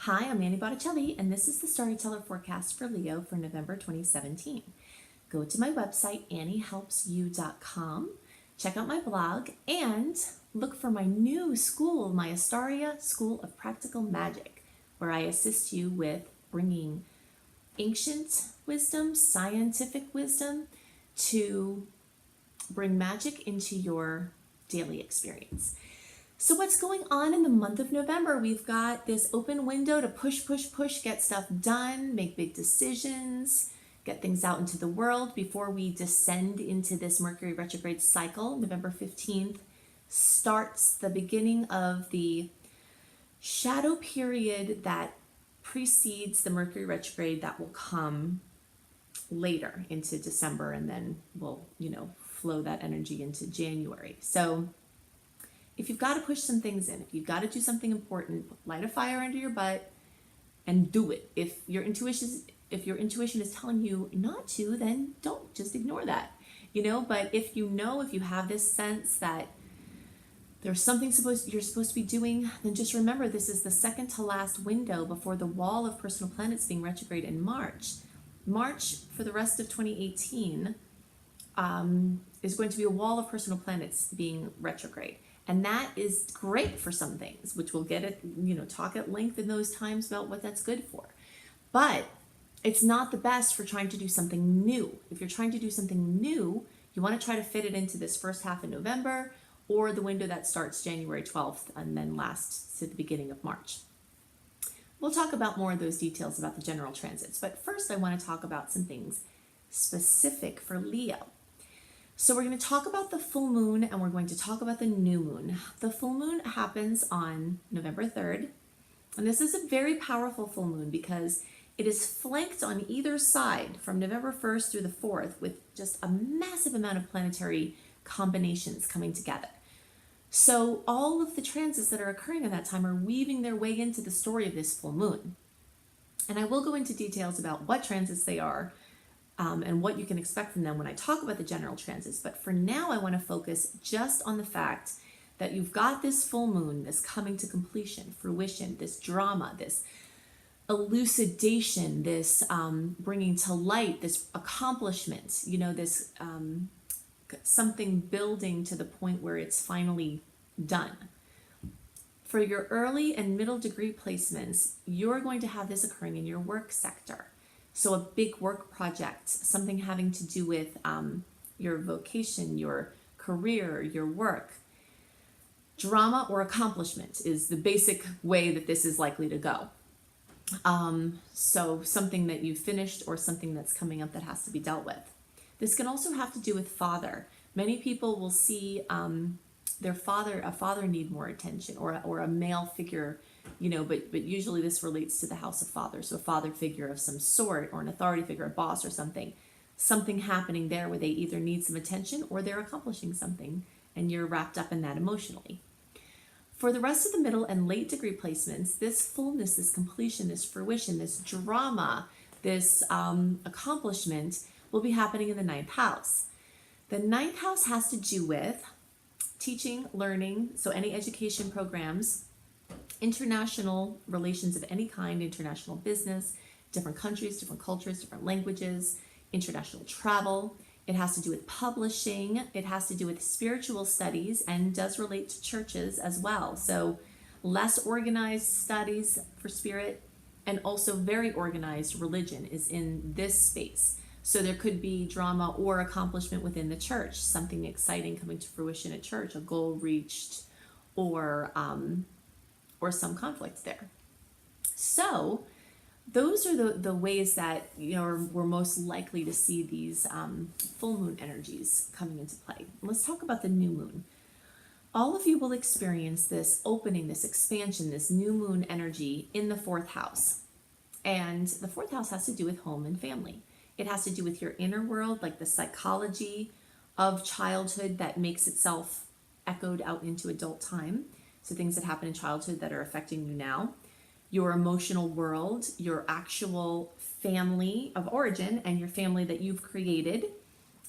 Hi, I'm Annie Botticelli, and this is the Storyteller Forecast for Leo for November 2017. Go to my website, anniehelpsyou.com, check out my blog, and look for my new school, my Astaria School of Practical Magic, where I assist you with bringing ancient wisdom, scientific wisdom, to bring magic into your daily experience. So what's going on in the month of November? We've got this open window to push, get stuff done, make big decisions, get things out into the world before we descend into this Mercury retrograde cycle. November 15th starts the beginning of the shadow period that precedes the Mercury retrograde that will come later into December, and then we'll, flow that energy into January. So if you've got to push some things in, if you've got to do something important, light a fire under your butt and do it. If your intuition is telling you not to, then don't, just ignore that. But if you have this sense that there's something you're supposed to be doing, then just remember this is the second to last window before the wall of personal planets being retrograde in March. March for the rest of 2018 is going to be a wall of personal planets being retrograde. And that is great for some things, which we'll talk at length in those times about what that's good for. But it's not the best for trying to do something new. If you're trying to do something new, you want to try to fit it into this first half of November or the window that starts January 12th and then lasts to the beginning of March. We'll talk about more of those details about the general transits. But first, I want to talk about some things specific for Leo. So we're going to talk about the full moon and we're going to talk about the new moon. The full moon happens on November 3rd. And this is a very powerful full moon because it is flanked on either side from November 1st through the 4th with just a massive amount of planetary combinations coming together. So all of the transits that are occurring at that time are weaving their way into the story of this full moon. And I will go into details about what transits they are, and what you can expect from them when I talk about the general transits. But for now, I want to focus just on the fact that you've got this full moon, this coming to completion, fruition, this drama, this elucidation, this bringing to light, this accomplishment, this something building to the point where it's finally done. For your early and middle degree placements, you're going to have this occurring in your work sector. So a big work project, something having to do with your vocation, your career, your work. Drama or accomplishment is the basic way that this is likely to go. So something that you finished or something that's coming up that has to be dealt with. This can also have to do with father. Many people will see a father need more attention, or a male figure, but usually this relates to the house of father. So a father figure of some sort, or an authority figure, a boss or something happening there where they either need some attention or they're accomplishing something and you're wrapped up in that emotionally. For the rest of the middle and late degree placements, this fullness, this completion, this fruition, this drama, this accomplishment will be happening in the 9th house. The 9th house has to do with teaching, learning, so any education programs, international relations of any kind, international business, different countries, different cultures, different languages, international travel. It has to do with publishing. It has to do with spiritual studies and does relate to churches as well. So less organized studies for spirit and also very organized religion is in this space. So there could be drama or accomplishment within the church, something exciting coming to fruition at church, a goal reached, or some conflict there. So those are the ways that we're most likely to see these full moon energies coming into play. Let's talk about the new moon. All of you will experience this opening, this expansion, this new moon energy in the 4th house. And the 4th house has to do with home and family. It has to do with your inner world, like the psychology of childhood that makes itself echoed out into adult time. So things that happen in childhood that are affecting you now. Your emotional world, your actual family of origin, and your family that you've created.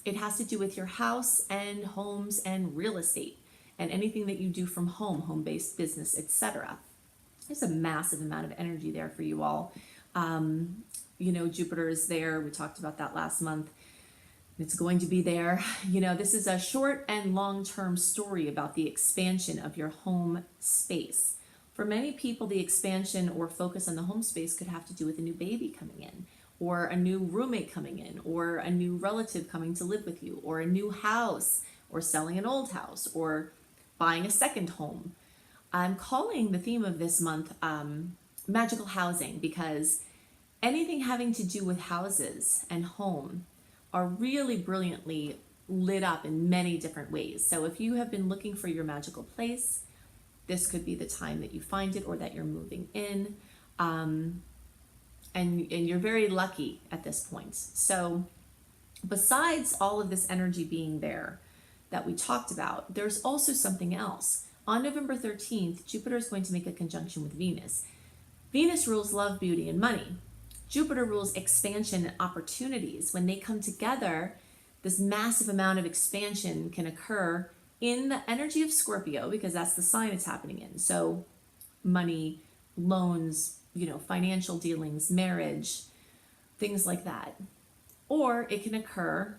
It has to do with your house and homes and real estate and anything that you do from home-based business, etc. There's a massive amount of energy there for you all. Jupiter is there. We talked about that last month. It's going to be there. This is a short and long-term story about the expansion of your home space. For many people, the expansion or focus on the home space could have to do with a new baby coming in, or a new roommate coming in, or a new relative coming to live with you, or a new house, or selling an old house, or buying a second home. I'm calling the theme of this month magical housing, because anything having to do with houses and home are really brilliantly lit up in many different ways. So if you have been looking for your magical place, this could be the time that you find it, or that you're moving in. And you're very lucky at this point. So besides all of this energy being there that we talked about, there's also something else. On November 13th, Jupiter is going to make a conjunction with Venus. Venus rules love, beauty, and money. Jupiter rules expansion and opportunities. When they come together, this massive amount of expansion can occur in the energy of Scorpio, because that's the sign it's happening in. So money, loans, financial dealings, marriage, things like that. Or it can occur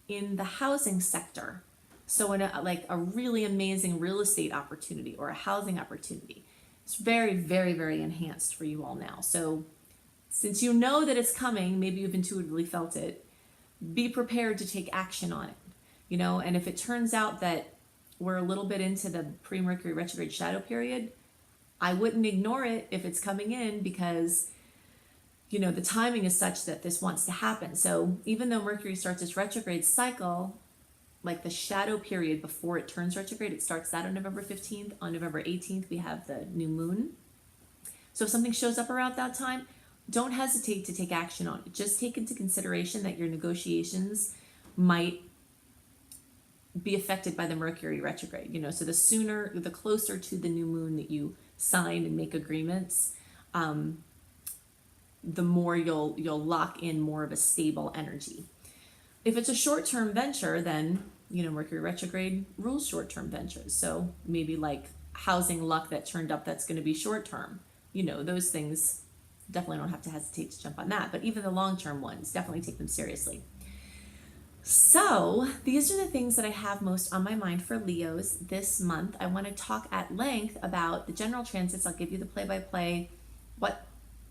in the housing sector. So in a really amazing real estate opportunity or a housing opportunity. It's very, very, very enhanced for you all now. So since you know that it's coming, maybe you've intuitively felt it, be prepared to take action on it. And if it turns out that we're a little bit into the pre-Mercury retrograde shadow period, I wouldn't ignore it if it's coming in, because the timing is such that this wants to happen. So even though Mercury starts its retrograde cycle, like the shadow period before it turns retrograde, it starts that on November 15th. On November 18th, we have the new moon. So if something shows up around that time, don't hesitate to take action on it. Just take into consideration that your negotiations might be affected by the Mercury retrograde. So the closer to the new moon that you sign and make agreements, the more you'll lock in more of a stable energy. If it's a short-term venture, then Mercury retrograde rules short-term ventures. So maybe like housing luck that turned up that's going to be short-term. Those things, definitely don't have to hesitate to jump on that. But even the long-term ones, definitely take them seriously. So these are the things that I have most on my mind for Leos this month. I want to talk at length about the general transits. I'll give you the play-by-play, what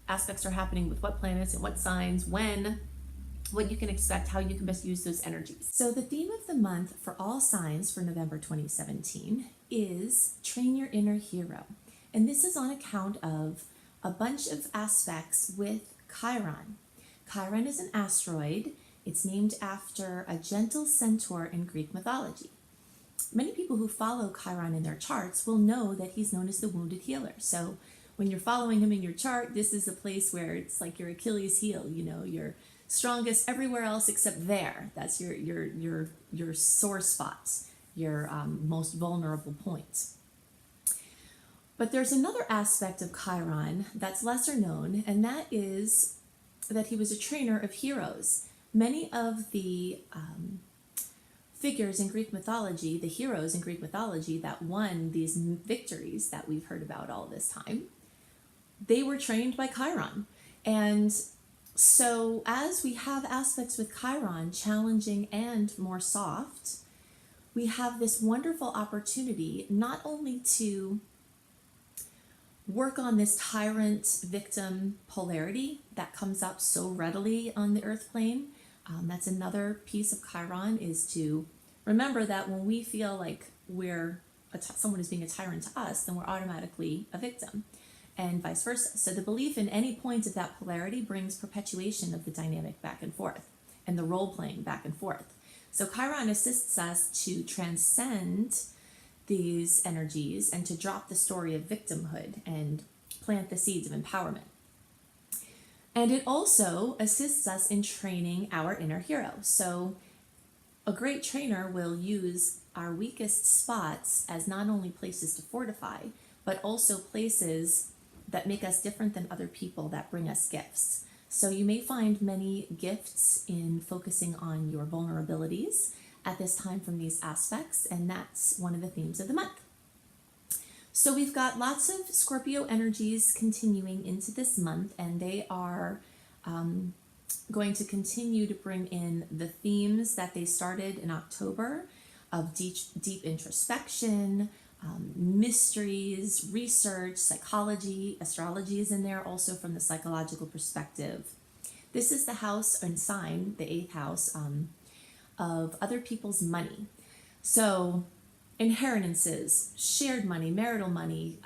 aspects are happening with what planets and what signs, when, what you can expect, how you can best use those energies. So the theme of the month for all signs for November 2017 is train your inner hero. And this is on account of a bunch of aspects with Chiron. Chiron is an asteroid. It's named after a gentle centaur in Greek mythology. Many people who follow Chiron in their charts will know that he's known as the wounded healer. So when you're following him in your chart, this is a place where it's like your Achilles heel, you're strongest everywhere else except there. That's your sore spots, your most vulnerable points. But there's another aspect of Chiron that's lesser known, and that is that he was a trainer of heroes. Many of the figures in Greek mythology, the heroes in Greek mythology that won these victories that we've heard about all this time, they were trained by Chiron. And so as we have aspects with Chiron, challenging and more soft, we have this wonderful opportunity not only to work on this tyrant-victim polarity that comes up so readily on the earth plane. That's another piece of Chiron, is to remember that when we feel like someone is being a tyrant to us, then we're automatically a victim, and vice versa. So the belief in any point of that polarity brings perpetuation of the dynamic back and forth and the role-playing back and forth. So Chiron assists us to transcend these energies and to drop the story of victimhood and plant the seeds of empowerment. And it also assists us in training our inner hero. So a great trainer will use our weakest spots as not only places to fortify, but also places that make us different than other people, that bring us gifts. So you may find many gifts in focusing on your vulnerabilities at this time from these aspects, and that's one of the themes of the month. So we've got lots of Scorpio energies continuing into this month, and they are going to continue to bring in the themes that they started in October of deep introspection, mysteries, research, psychology. Astrology is in there also from the psychological perspective. This is the house and sign, the eighth house, of other people's money. So inheritances, shared money, marital money,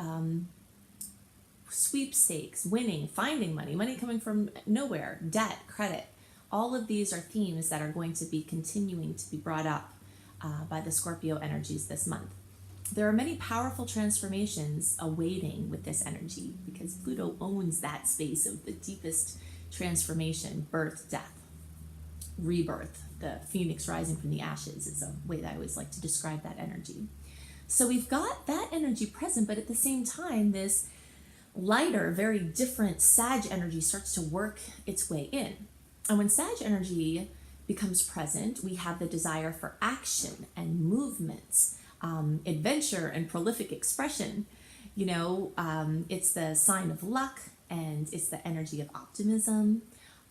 sweepstakes, winning, finding money, money coming from nowhere, debt, credit. All of these are themes that are going to be continuing to be brought up by the Scorpio energies this month. There are many powerful transformations awaiting with this energy because Pluto owns that space of the deepest transformation, birth, death, rebirth. The phoenix rising from the ashes is a way that I always like to describe that energy. So we've got that energy present, but at the same time, this lighter, very different Sag energy starts to work its way in. And when Sag energy becomes present, we have the desire for action and movement, adventure and prolific expression. It's the sign of luck, and it's the energy of optimism,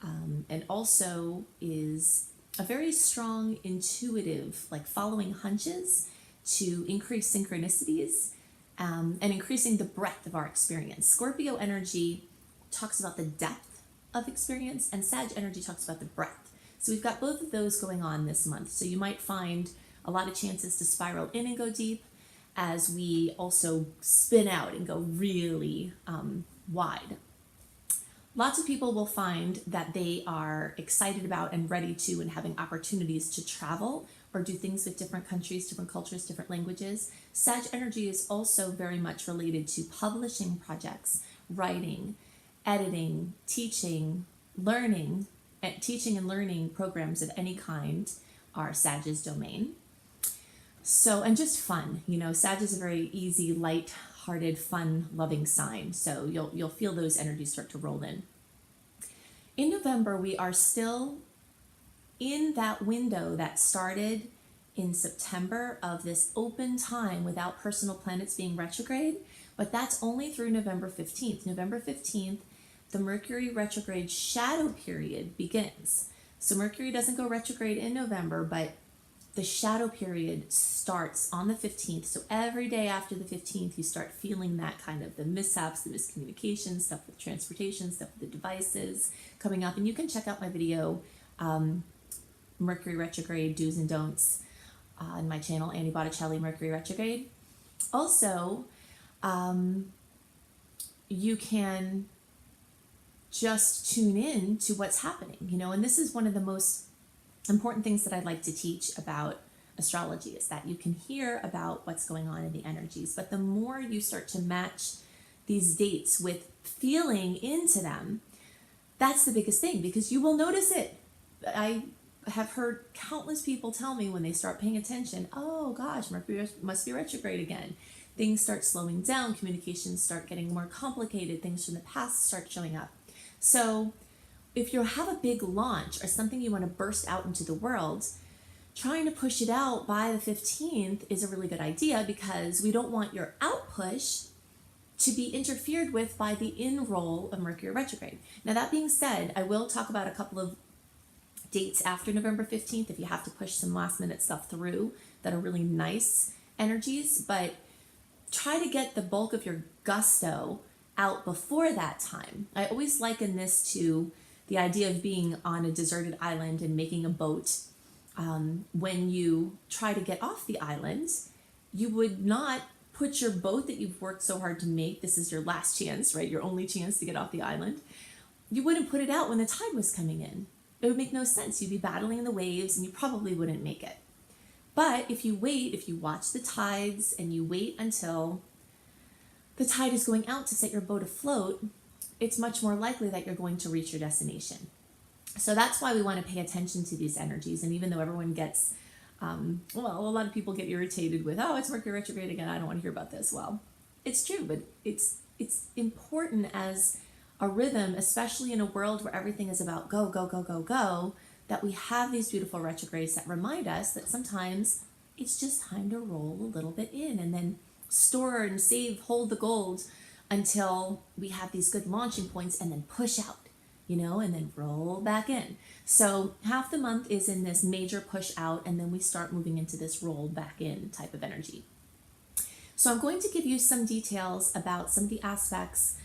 and also is a very strong intuitive, like following hunches to increase synchronicities, and increasing the breadth of our experience. Scorpio energy talks about the depth of experience, and Sag energy talks about the breadth. So we've got both of those going on this month. So you might find a lot of chances to spiral in and go deep, as we also spin out and go really wide. Lots of people will find that they are excited about and ready to and having opportunities to travel or do things with different countries, different cultures, different languages. Sag energy is also very much related to publishing projects, writing, editing, teaching, learning. Teaching and learning programs of any kind are Sag's domain. So, and just fun, Sag is a very easy, light-hearted, fun-loving sign. So you'll feel those energies start to roll in. In November, we are still in that window that started in September of this open time without personal planets being retrograde, but that's only through November 15th. November 15th, the Mercury retrograde shadow period begins. So Mercury doesn't go retrograde in November, but the shadow period starts on the 15th. So every day after the 15th, you start feeling that kind of the mishaps, the miscommunication, stuff with transportation, stuff with the devices coming up. And you can check out my video, Mercury retrograde do's and don'ts, on my channel, Annie Botticelli, Mercury retrograde. Also, you can just tune in to what's happening, and this is one of the most important things that I'd like to teach about astrology, is that you can hear about what's going on in the energies, but the more you start to match these dates with feeling into them, that's the biggest thing, because you will notice it. I have heard countless people tell me when they start paying attention, oh gosh, Mercury must be retrograde again. Things start slowing down, communications start getting more complicated, things from the past start showing up. So if you have a big launch or something you want to burst out into the world, trying to push it out by the 15th is a really good idea, because we don't want your out push to be interfered with by the in-roll of Mercury retrograde. Now, that being said, I will talk about a couple of dates after November 15th if you have to push some last minute stuff through that are really nice energies, but try to get the bulk of your gusto out before that time. I always liken this to the idea of being on a deserted island and making a boat. When you try to get off the island, you would not put your boat that you've worked so hard to make, this is your last chance, right? Your only chance to get off the island. You wouldn't put it out when the tide was coming in. It would make no sense. You'd be battling the waves and you probably wouldn't make it. But if you wait, if you watch the tides and you wait until the tide is going out to set your boat afloat, it's much more likely that you're going to reach your destination. So that's why we want to pay attention to these energies. And even though everyone gets, a lot of people get irritated with, oh, it's Mercury retrograde again, I don't want to hear about this. Well, it's true, but it's important as a rhythm, especially in a world where everything is about go, go, go, go, go, that we have these beautiful retrogrades that remind us that sometimes it's just time to roll a little bit in and then store and save, hold the gold until we have these good launching points and then push out, and then roll back in. So half the month is in this major push out, and then we start moving into this roll back in type of energy. So I'm going to give you some details about some of the aspects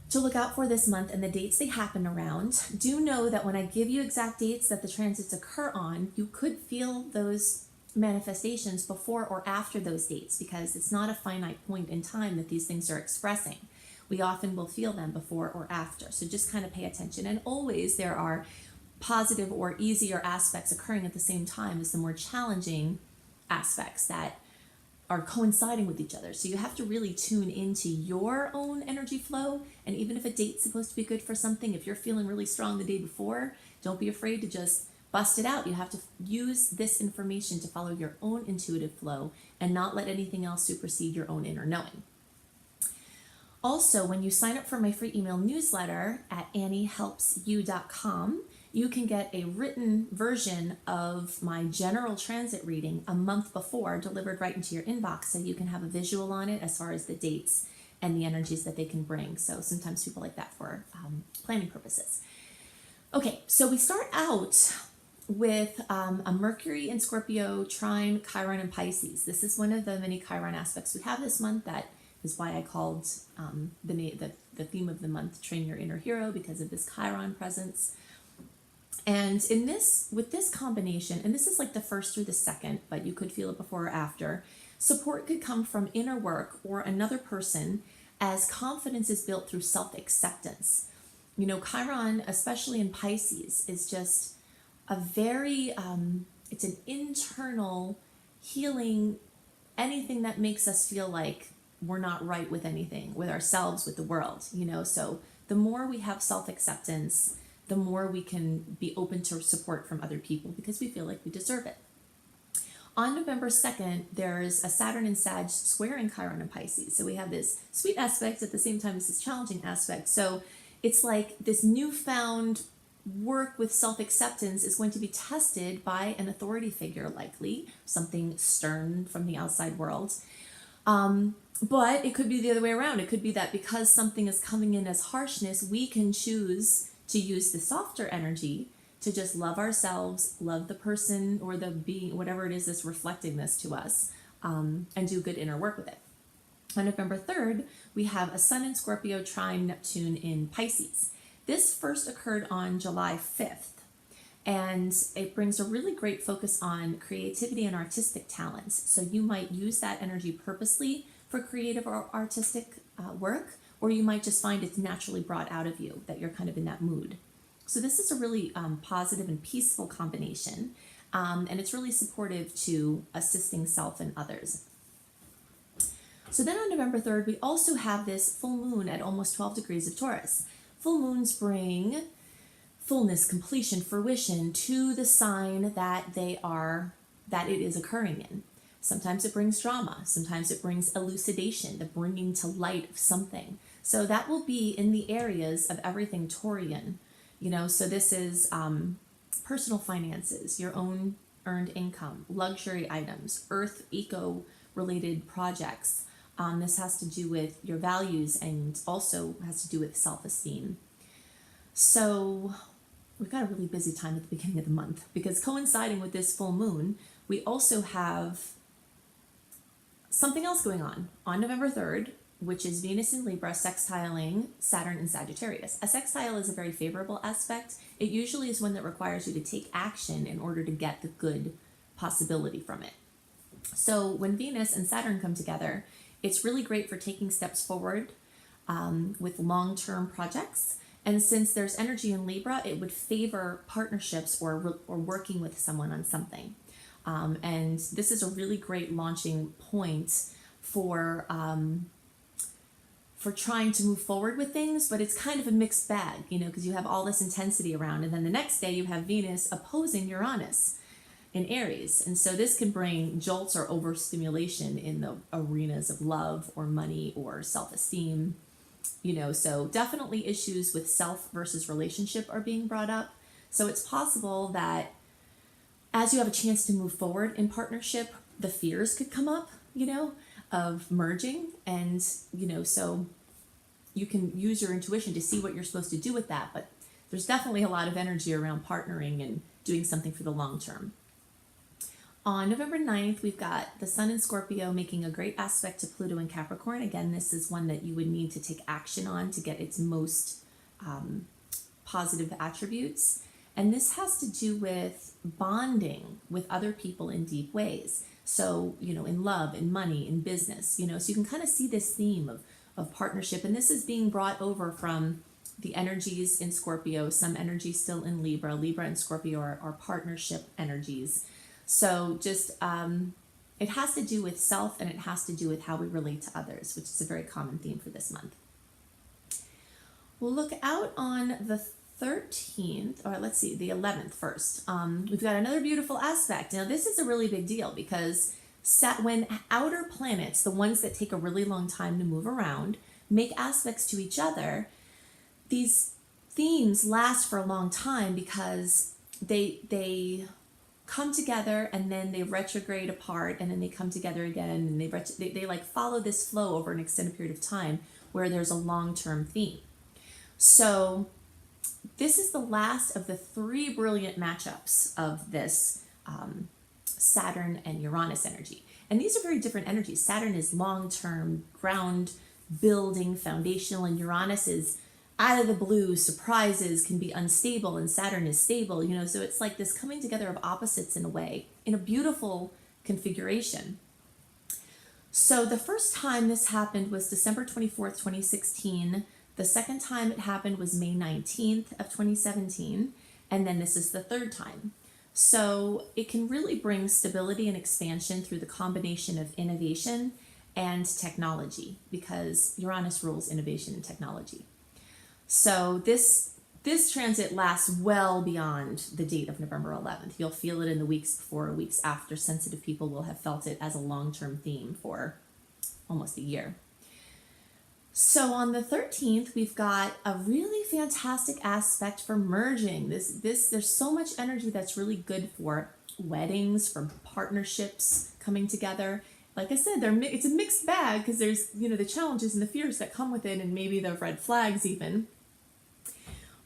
to look out for this month and the dates they happen around. Do know that when I give you exact dates that the transits occur on, you could feel those manifestations before or after those dates, because it's not a finite point in time that these things are expressing. We often will feel them before or after. So just kind of pay attention. And always there are positive or easier aspects occurring at the same time as the more challenging aspects that are coinciding with each other. So you have to really tune into your own energy flow. And even if a date's supposed to be good for something, if you're feeling really strong the day before, don't be afraid to just bust it out. You have to use this information to follow your own intuitive flow and not let anything else supersede your own inner knowing. Also, when you sign up for my free email newsletter at anniehelpsyou.com, you can get a written version of my general transit reading a month before, delivered right into your inbox, so you can have a visual on it as far as the dates and the energies that they can bring. So sometimes people like that for planning purposes. Okay, so we start out with a Mercury in Scorpio, trine, Chiron, and Pisces. This is one of the many Chiron aspects we have this month. That is why I called the theme of the month Train Your Inner Hero, because of this Chiron presence. And with this combination, and this is like the first through the second, but you could feel it before or after, support could come from inner work or another person, as confidence is built through self-acceptance. Chiron, especially in Pisces, is just a very, it's an internal healing, anything that makes us feel like we're not right with anything, with ourselves, with the world, So the more we have self-acceptance, the more we can be open to support from other people because we feel like we deserve it. On November 2nd, there's a Saturn and Sag squaring Chiron and Pisces. So we have this sweet aspect at the same time as this challenging aspect. So it's like this newfound work with self-acceptance is going to be tested by an authority figure, likely something stern from the outside world. But it could be the other way around. It could be that because something is coming in as harshness, we can choose to use the softer energy to just love ourselves, love the person or the being, whatever it is that's reflecting this to us, and do good inner work with it. On November 3rd, we have a Sun in Scorpio, trine Neptune in Pisces. This first occurred on July 5th, and it brings a really great focus on creativity and artistic talents. So you might use that energy purposely for creative or artistic work, or you might just find it's naturally brought out of you, that you're kind of in that mood. So this is a really positive and peaceful combination, and it's really supportive to assisting self and others. So then on November 3rd, we also have this full moon at almost 12 degrees of Taurus. Full moons bring fullness, completion, fruition to the sign that it is occurring in. Sometimes it brings drama. Sometimes it brings elucidation, the bringing to light of something. So that will be in the areas of everything Taurian, so this is personal finances, your own earned income, luxury items, earth, eco-related projects. This has to do with your values and also has to do with self-esteem. So we've got a really busy time at the beginning of the month, because coinciding with this full moon, we also have something else going on November 3rd, which is Venus in Libra sextiling Saturn in Sagittarius. A sextile is a very favorable aspect. It usually is one that requires you to take action in order to get the good possibility from it. So when Venus and Saturn come together, it's really great for taking steps forward with long-term projects. And since there's energy in Libra, it would favor partnerships or working with someone on something. And this is a really great launching point for trying to move forward with things, but it's kind of a mixed bag, because you have all this intensity around, and then the next day you have Venus opposing Uranus in Aries. And so this can bring jolts or overstimulation in the arenas of love or money or self-esteem, so definitely issues with self versus relationship are being brought up. So it's possible that as you have a chance to move forward in partnership, the fears could come up, of merging. And, so you can use your intuition to see what you're supposed to do with that. But there's definitely a lot of energy around partnering and doing something for the long term. On November 9th, we've got the Sun in Scorpio making a great aspect to Pluto in Capricorn. Again, this is one that you would need to take action on to get its most positive attributes. And this has to do with bonding with other people in deep ways. So, in love, in money, in business, so you can kind of see this theme of partnership. And this is being brought over from the energies in Scorpio, some energies still in Libra. Libra and Scorpio are partnership energies. So just, it has to do with self, and it has to do with how we relate to others, which is a very common theme for this month. We'll look out on the 13th, or let's see, the 11th first. We've got another beautiful aspect. Now, this is a really big deal because when outer planets, the ones that take a really long time to move around, make aspects to each other, these themes last for a long time because they come together and then they retrograde apart, and then they come together again, and they like follow this flow over an extended period of time where there's a long-term theme. So this is the last of the 3 brilliant matchups of this Saturn and Uranus energy. And these are very different energies. Saturn is long-term, ground building, foundational, and Uranus is out of the blue, surprises, can be unstable, and Saturn is stable, so it's like this coming together of opposites in a way, in a beautiful configuration. So the first time this happened was December 24th, 2016. The second time it happened was May 19th of 2017. And then this is the third time. So it can really bring stability and expansion through the combination of innovation and technology, because Uranus rules innovation and technology. So this transit lasts well beyond the date of November 11th. You'll feel it in the weeks before or weeks after. Sensitive people will have felt it as a long-term theme for almost a year. So on the 13th, we've got a really fantastic aspect for merging. There's so much energy that's really good for weddings, for partnerships coming together. Like I said, it's a mixed bag because there's, the challenges and the fears that come with it, and maybe the red flags even.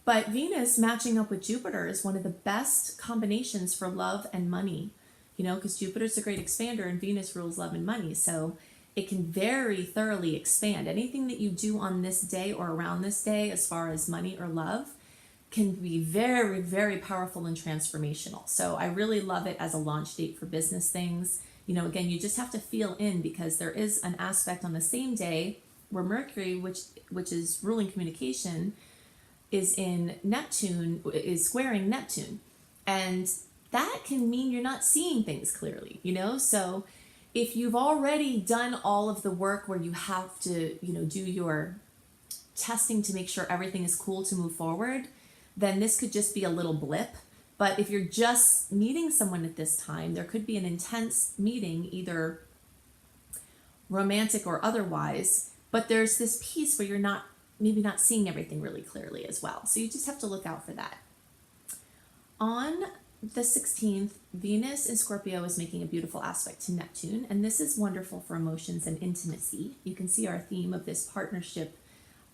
But Venus matching up with Jupiter is one of the best combinations for love and money, because Jupiter's a great expander and Venus rules love and money. So it can very thoroughly expand. Anything that you do on this day or around this day, as far as money or love, can be very, very powerful and transformational. So I really love it as a launch date for business things. Again, you just have to feel in, because there is an aspect on the same day where Mercury, which is ruling communication, is in Neptune, is squaring Neptune. And that can mean you're not seeing things clearly, So if you've already done all of the work where you have to, do your testing to make sure everything is cool to move forward, then this could just be a little blip. But if you're just meeting someone at this time, there could be an intense meeting, either romantic or otherwise, but there's this piece where you're maybe not seeing everything really clearly as well. So you just have to look out for that. On the 16th, Venus in Scorpio is making a beautiful aspect to Neptune, and this is wonderful for emotions and intimacy. You can see our theme of this partnership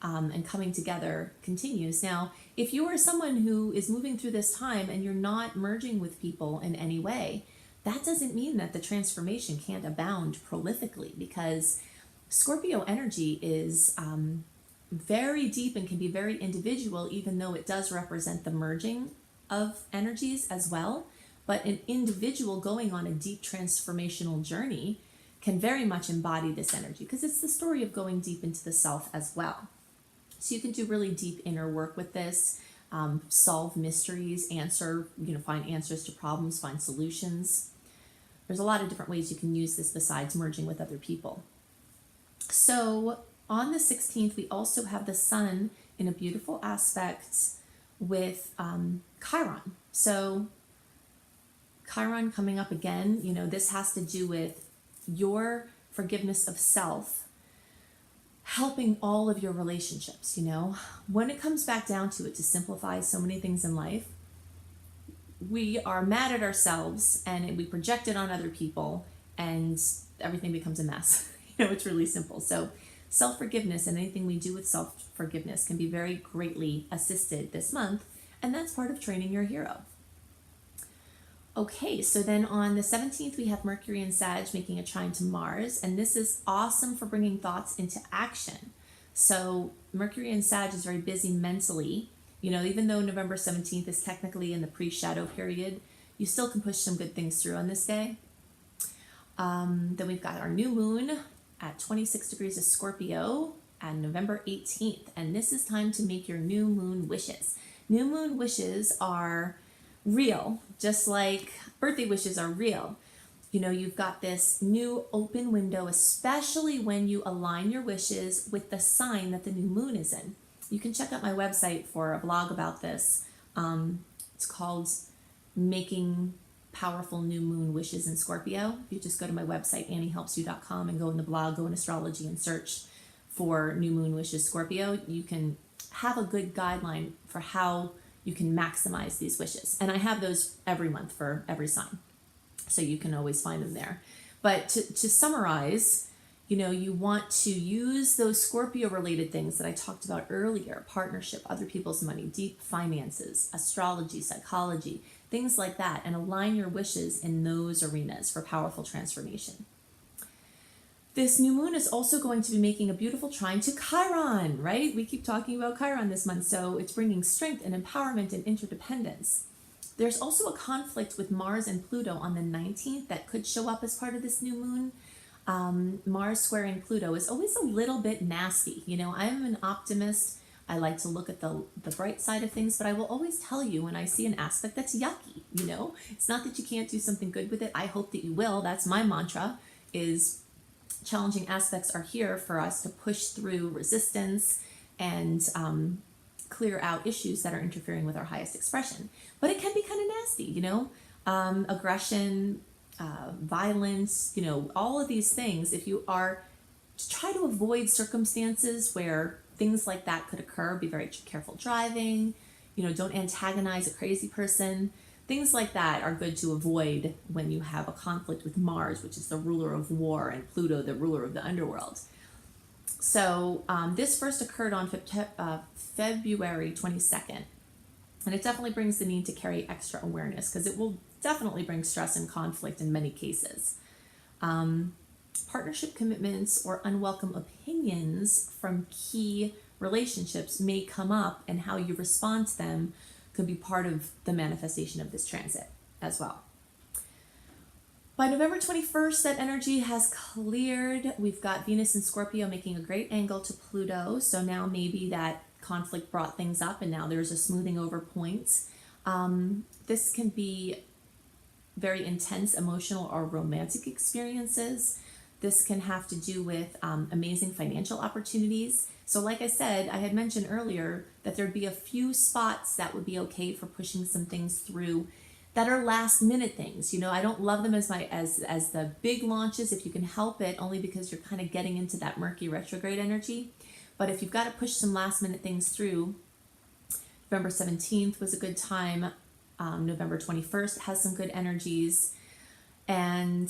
and coming together continues. Now, if you are someone who is moving through this time and you're not merging with people in any way, that doesn't mean that the transformation can't abound prolifically, because Scorpio energy is very deep and can be very individual, even though it does represent the merging of energies as well. But an individual going on a deep transformational journey can very much embody this energy, because it's the story of going deep into the self as well. So you can do really deep inner work with this, solve mysteries, find answers to problems, find solutions. There's a lot of different ways you can use this besides merging with other people. So on the 16th, we also have the Sun in a beautiful aspect with Chiron. So Chiron coming up again, this has to do with your forgiveness of self, helping all of your relationships. When it comes back down to it, to simplify so many things in life, we are mad at ourselves and we project it on other people, and everything becomes a mess. It's really simple. So self-forgiveness and anything we do with self-forgiveness can be very greatly assisted this month, and that's part of training your hero. Okay, so then on the 17th, we have Mercury in Sag making a trine to Mars, and this is awesome for bringing thoughts into action. So Mercury in Sag is very busy mentally. Even though November 17th is technically in the pre-shadow period, you still can push some good things through on this day. Then we've got our new moon at 26 degrees of Scorpio on November 18th, and this is time to make your new moon wishes. New moon wishes are real, just like birthday wishes are real. You've got this new open window, especially when you align your wishes with the sign that the new moon is in. You can check out my website for a blog about this. It's called Making Powerful New Moon Wishes in Scorpio. If you just go to my website, anniehelpsyou.com, and go in the blog, go in Astrology, and search for New Moon Wishes Scorpio, you can have a good guideline for how you can maximize these wishes. And I have those every month for every sign, so you can always find them there. But to summarize, you want to use those Scorpio related things that I talked about earlier: partnership, other people's money, deep finances, astrology, psychology, things like that, and align your wishes in those arenas for powerful transformation. This new moon is also going to be making a beautiful trine to Chiron, right? We keep talking about Chiron this month, so it's bringing strength and empowerment and interdependence. There's also a conflict with Mars and Pluto on the 19th that could show up as part of this new moon. Mars squaring Pluto is always a little bit nasty. I'm an optimist. I like to look at the bright side of things, but I will always tell you when I see an aspect that's yucky. It's not that you can't do something good with it. I hope that you will. That's my mantra, is challenging aspects are here for us to push through resistance and clear out issues that are interfering with our highest expression. But it can be kind of nasty, aggression, violence, all of these things. If you are to try to avoid circumstances where things like that could occur, be very careful driving, don't antagonize a crazy person. Things like that are good to avoid when you have a conflict with Mars, which is the ruler of war, and Pluto, the ruler of the underworld. So this first occurred on February 22nd, and it definitely brings the need to carry extra awareness, because it will definitely bring stress and conflict in many cases. Partnership commitments or unwelcome opinions from key relationships may come up, and how you respond to them could be part of the manifestation of this transit as well. By November 21st, that energy has cleared. We've got Venus in Scorpio making a great angle to Pluto, so now maybe that conflict brought things up and now there's a smoothing over point. This can be very intense emotional or romantic experiences. This can have to do with amazing financial opportunities. So like I said, I had mentioned earlier that there'd be a few spots that would be okay for pushing some things through that are last minute things. I don't love them as the big launches if you can help it, only because you're kind of getting into that murky retrograde energy. But if you've got to push some last minute things through, November 17th was a good time. November 21st has some good energies. And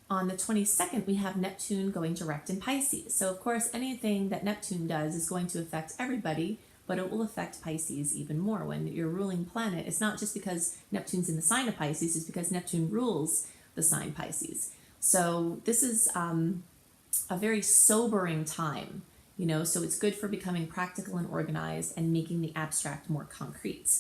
on the 22nd, we have Neptune going direct in Pisces. So, of course, anything that Neptune does is going to affect everybody, but it will affect Pisces even more. When your ruling planet, it's not just because Neptune's in the sign of Pisces, it's because Neptune rules the sign Pisces. So this is a very sobering time, so it's good for becoming practical and organized and making the abstract more concrete.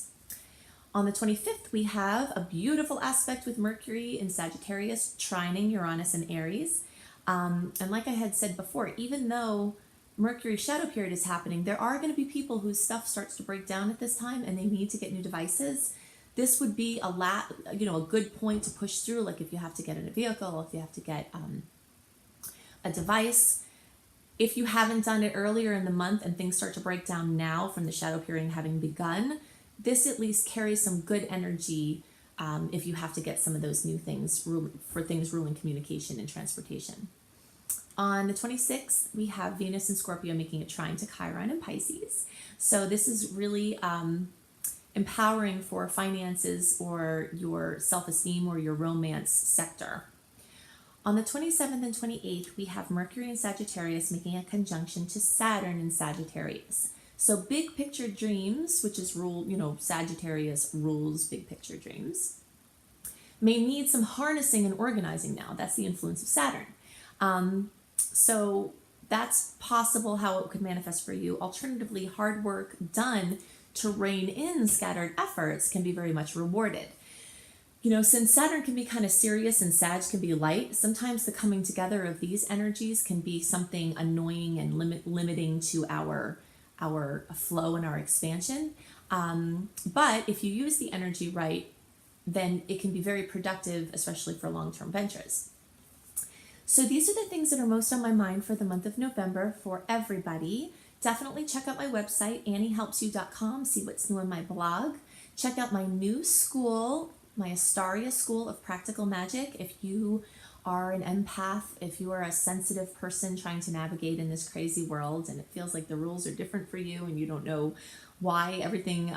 On the 25th, we have a beautiful aspect with Mercury in Sagittarius, trining Uranus and Aries. And like I had said before, even though Mercury's shadow period is happening, there are going to be people whose stuff starts to break down at this time and they need to get new devices. This would be a good point to push through, like if you have to get in a vehicle, if you have to get a device. If you haven't done it earlier in the month and things start to break down now from the shadow period having begun, this at least carries some good energy if you have to get some of those new things for things ruling communication and transportation. On the 26th, we have Venus and Scorpio making a trine to Chiron and Pisces. So this is really empowering for finances or your self-esteem or your romance sector. On the 27th and 28th, we have Mercury in Sagittarius making a conjunction to Saturn in Sagittarius. So big picture dreams, which is Sagittarius rules big picture dreams, may need some harnessing and organizing now. That's the influence of Saturn. So that's possible how it could manifest for you. Alternatively, hard work done to rein in scattered efforts can be very much rewarded. Since Saturn can be kind of serious and Sag can be light, sometimes the coming together of these energies can be something annoying and limiting to our flow and our expansion. But if you use the energy right, then it can be very productive, especially for long-term ventures. So these are the things that are most on my mind for the month of November for everybody. Definitely check out my website, anniehelpsyou.com, see what's new on my blog. Check out my new school, my Astaria School of Practical Magic. If you are an empath, if you are a sensitive person trying to navigate in this crazy world and it feels like the rules are different for you and you don't know why everything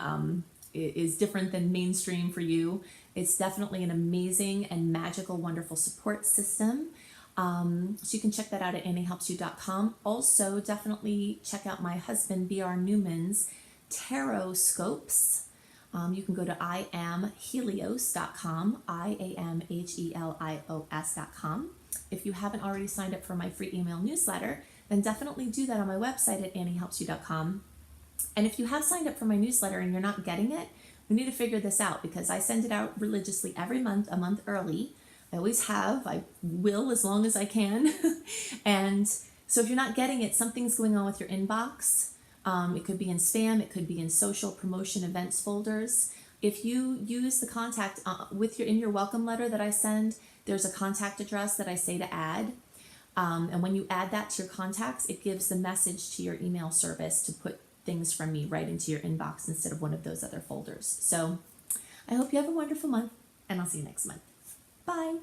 is different than mainstream for you, it's definitely an amazing and magical, wonderful support system. So you can check that out at anniehelpsyou.com. Also, definitely check out my husband, B.R. Newman's Tarot Scopes. You can go to iamhelios.com, iamhelios.com. If you haven't already signed up for my free email newsletter, then definitely do that on my website at anniehelpsyou.com. And if you have signed up for my newsletter and you're not getting it, we need to figure this out because I send it out religiously every month, a month early. I always have, I will as long as I can. And so if you're not getting it, something's going on with your inbox. It could be in spam, it could be in social promotion events folders. If you use the contact in your welcome letter that I send, there's a contact address that I say to add. And when you add that to your contacts, it gives the message to your email service to put things from me right into your inbox instead of one of those other folders. So I hope you have a wonderful month and I'll see you next month. Bye.